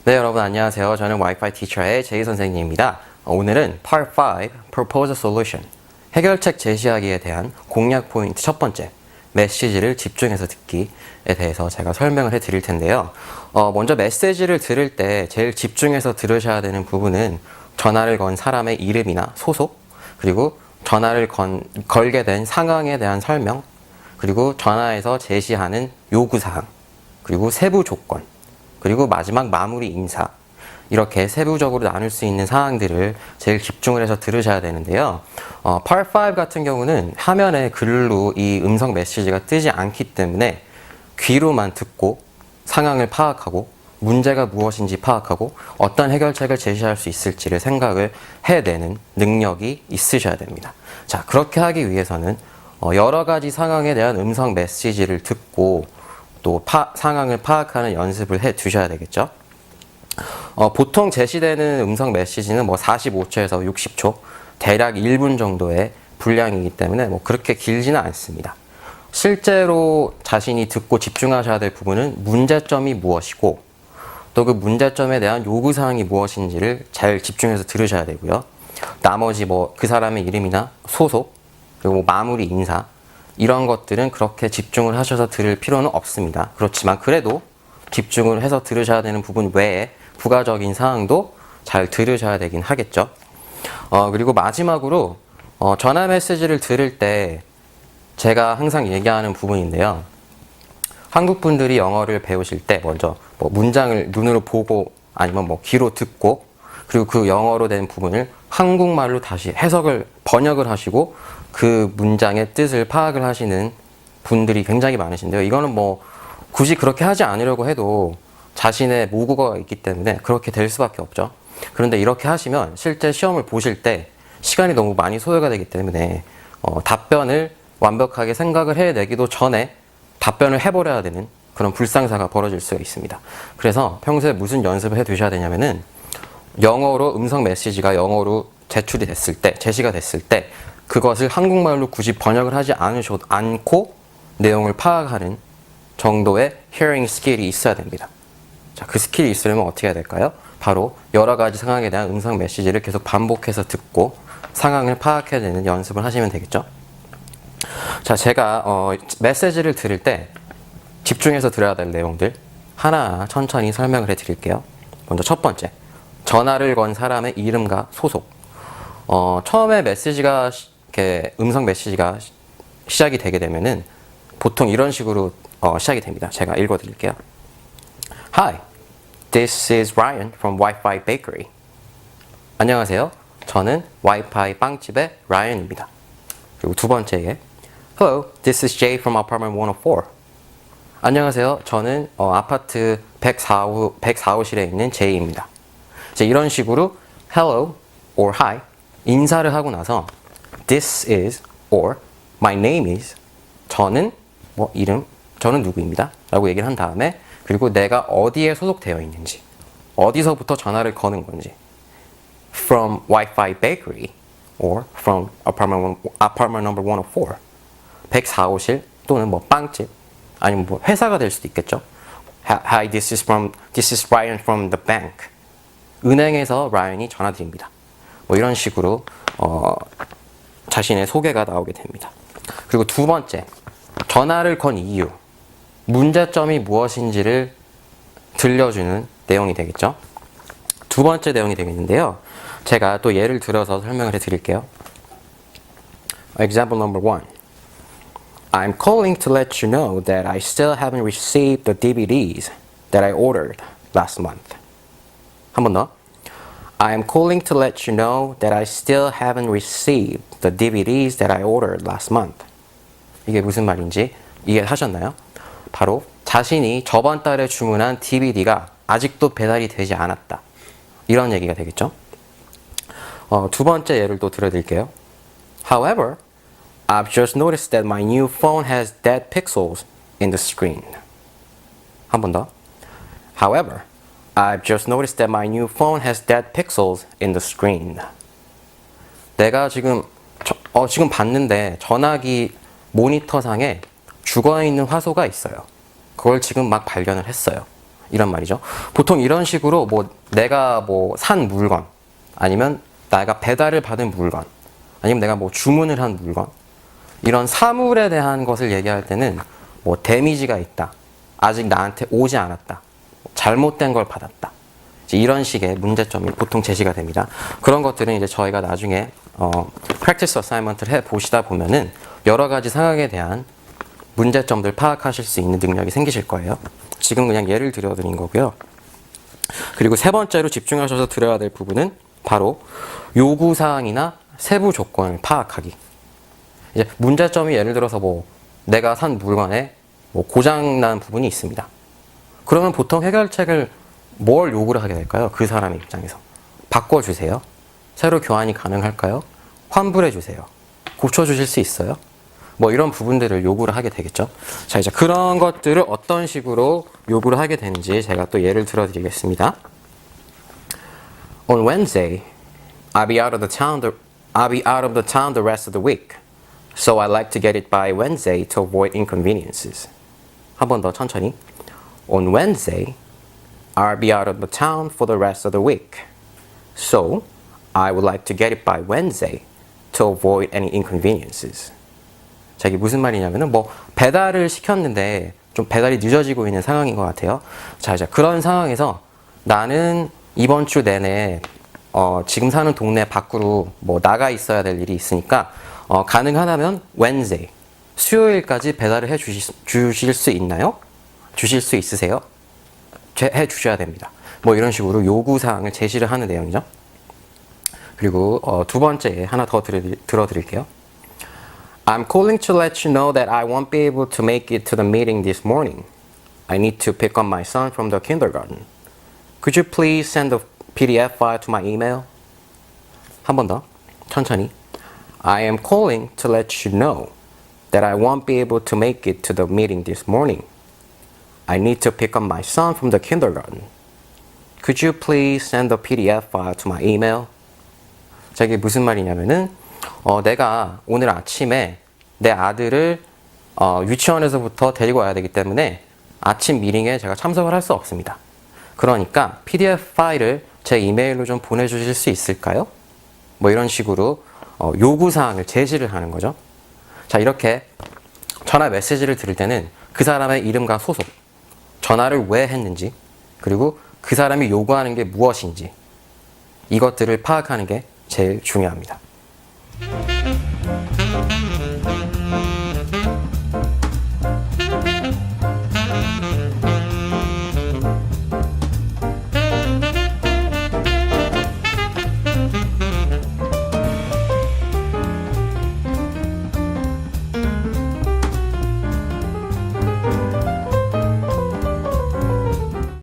네, 여러분 안녕하세요. 저는 와이파이 티처의 제이 선생님입니다. 오늘은 Part 5 Propose a Solution 해결책 제시하기에 대한 공략 포인트 첫 번째 메시지를 집중해서 듣기에 대해서 제가 설명을 해드릴 텐데요. 먼저 메시지를 들을 때 제일 집중해서 들으셔야 되는 부분은 전화를 건 사람의 이름이나 소속, 그리고 전화를 걸게 된 상황에 대한 설명, 그리고 전화에서 제시하는 요구사항, 그리고 세부 조건, 그리고 마지막 마무리 인사, 이렇게 세부적으로 나눌 수 있는 사항들을 제일 집중을 해서 들으셔야 되는데요. Part 5 같은 경우는 화면에 글로 이 음성 메시지가 뜨지 않기 때문에 귀로만 듣고 상황을 파악하고 문제가 무엇인지 파악하고 어떤 해결책을 제시할 수 있을지를 생각을 해내는 능력이 있으셔야 됩니다. 자, 그렇게 하기 위해서는 여러 가지 상황에 대한 음성 메시지를 듣고 또 상황을 파악하는 연습을 해 두셔야 되겠죠. 보통 제시되는 음성 메시지는 45초에서 60초, 대략 1분 정도의 분량이기 때문에 그렇게 길지는 않습니다. 실제로 자신이 듣고 집중하셔야 될 부분은 문제점이 무엇이고 또 그 문제점에 대한 요구사항이 무엇인지를 잘 집중해서 들으셔야 되고요. 나머지 그 사람의 이름이나 소속, 그리고 마무리 인사, 이런 것들은 그렇게 집중을 하셔서 들을 필요는 없습니다. 그렇지만 그래도 집중을 해서 들으셔야 되는 부분 외에 부가적인 사항도 잘 들으셔야 되긴 하겠죠. 그리고 마지막으로 전화 메시지를 들을 때 제가 항상 얘기하는 부분인데요. 한국 분들이 영어를 배우실 때 먼저 문장을 눈으로 보고 아니면 귀로 듣고 그리고 그 영어로 된 부분을 한국말로 다시 번역을 하시고 그 문장의 뜻을 파악을 하시는 분들이 굉장히 많으신데요. 이거는 굳이 그렇게 하지 않으려고 해도 자신의 모국어가 있기 때문에 그렇게 될 수밖에 없죠. 그런데 이렇게 하시면 실제 시험을 보실 때 시간이 너무 많이 소요가 되기 때문에 답변을 완벽하게 생각을 해내기도 전에 답변을 해버려야 되는 그런 불상사가 벌어질 수가 있습니다. 그래서 평소에 무슨 연습을 해 두셔야 되냐면은 영어로 음성 메시지가 영어로 제시가 됐을 때 그것을 한국말로 굳이 번역을 하지 않고 내용을 파악하는 정도의 hearing 스킬이 있어야 됩니다. 자, 그 스킬이 있으려면 어떻게 해야 될까요? 바로 여러 가지 상황에 대한 음성 메시지를 계속 반복해서 듣고 상황을 파악해내는 연습을 하시면 되겠죠. 자, 제가 메시지를 들을 때 집중해서 들어야 될 내용들 하나하나 천천히 설명을 해드릴게요. 먼저 첫 번째, 전화를 건 사람의 이름과 소속. 처음에 음성 메시지가 시작이 되게 되면은 보통 이런 식으로 시작이 됩니다. 제가 읽어드릴게요. Hi, this is Ryan from Wi-Fi Bakery. 안녕하세요. 저는 와이파이 빵집의 라이언입니다. 그리고 두 번째에 Hello, this is Jay from Apartment 104. 안녕하세요. 저는 아파트 104호실에 있는 제이입니다. 이런 식으로 Hello or Hi 인사를 하고 나서 This is or My name is 저는 저는 누구입니다 라고 얘기를 한 다음에 그리고 내가 어디에 소속되어 있는지 어디서부터 전화를 거는 건지 From Wi-Fi Bakery or from apartment number 104 104호실 또는 빵집 아니면 회사가 될 수도 있겠죠. Hi, this is Ryan from the bank. 은행에서 라이언이 전화드립니다. 이런 식으로 자신의 소개가 나오게 됩니다. 그리고 두 번째, 전화를 건 이유, 문제점이 무엇인지를 들려주는 내용이 되겠죠. 두 번째 내용이 되겠는데요. 제가 또 예를 들어서 설명을 해드릴게요. Example number 1. I'm calling to let you know that I still haven't received the DVDs that I ordered last month. 한 번 더. I am calling to let you know that I still haven't received the DVDs that I ordered last month. 이게 무슨 말인지 이해하셨나요? 바로 자신이 저번 달에 주문한 DVD가 아직도 배달이 되지 않았다. 이런 얘기가 되겠죠. 두 번째 예를 또 들어드릴게요. However, I've just noticed that my new phone has dead pixels in the screen. 한 번 더. However, I've just noticed that my new phone has dead pixels in the screen. 내가 지금 지금 봤는데 전화기 모니터상에 죽어있는 화소가 있어요. 그걸 지금 막 발견을 했어요. 이런 말이죠. 보통 이런 식으로 뭐 내가 뭐 산 물건, 아니면 내가 배달을 받은 물건, 아니면 내가 뭐 주문을 한 물건, 이런 사물에 대한 것을 얘기할 때는 뭐 데미지가 있다, 아직 나한테 오지 않았다, 잘못된 걸 받았다, 이런 식의 문제점이 보통 제시가 됩니다. 그런 것들은 이제 저희가 나중에 practice assignment를 해 보시다 보면은 여러 가지 상황에 대한 문제점들 파악하실 수 있는 능력이 생기실 거예요. 지금 그냥 예를 들어드린 거고요. 그리고 세 번째로 집중하셔서 들어야 될 부분은 바로 요구사항이나 세부 조건을 파악하기. 이제 문제점이 예를 들어서 뭐 내가 산 물건에 뭐 고장난 부분이 있습니다. 그러면 보통 해결책을 뭘 요구를 하게 될까요? 그 사람의 입장에서. 바꿔주세요. 새로 교환이 가능할까요? 환불해주세요. 고쳐주실 수 있어요? 뭐 이런 부분들을 요구를 하게 되겠죠. 자, 이제 그런 것들을 어떤 식으로 요구를 하게 되는지 제가 또 예를 들어드리겠습니다. On Wednesday, I'll be out of the town the rest of the week. So I'd like to get it by Wednesday to avoid inconveniences. 한 번 더 천천히. On Wednesday, I'll be out of the town for the rest of the week. So I would like to get it by Wednesday to avoid any inconveniences. 자, 이게 무슨 말이냐면은 뭐 배달을 시켰는데 좀 배달이 늦어지고 있는 상황인 것 같아요. 자, 이제 그런 상황에서 나는 이번 주 내내 지금 사는 동네 밖으로 뭐 나가 있어야 될 일이 있으니까 가능하다면 Wednesday, 수요일까지 배달을 해 주실 수 있나요? 주실 수 있으세요? 해 주셔야 됩니다. 뭐 이런 식으로 요구사항을 제시를 하는 내용이죠. 그리고 두 번째 하나 더 들어드릴게요. I'm calling to let you know that I won't be able to make it to the meeting this morning. I need to pick up my son from the kindergarten. Could you please send the PDF file to my email? 한 번 더, 천천히. I am calling to let you know that I won't be able to make it to the meeting this morning. I need to pick up my son from the kindergarten. Could you please send the PDF file to my email? 자, 이게 무슨 말이냐면은 내가 오늘 아침에 내 아들을 유치원에서부터 데리고 와야 되기 때문에 아침 미팅에 제가 참석을 할 수 없습니다. 그러니까 PDF 파일을 제 이메일로 좀 보내주실 수 있을까요? 뭐 이런 식으로 요구사항을 제시를 하는 거죠. 자, 이렇게 전화 메시지를 들을 때는 그 사람의 이름과 소속, 전화를 왜 했는지, 그리고 그 사람이 요구하는 게 무엇인지, 이것들을 파악하는 게 제일 중요합니다.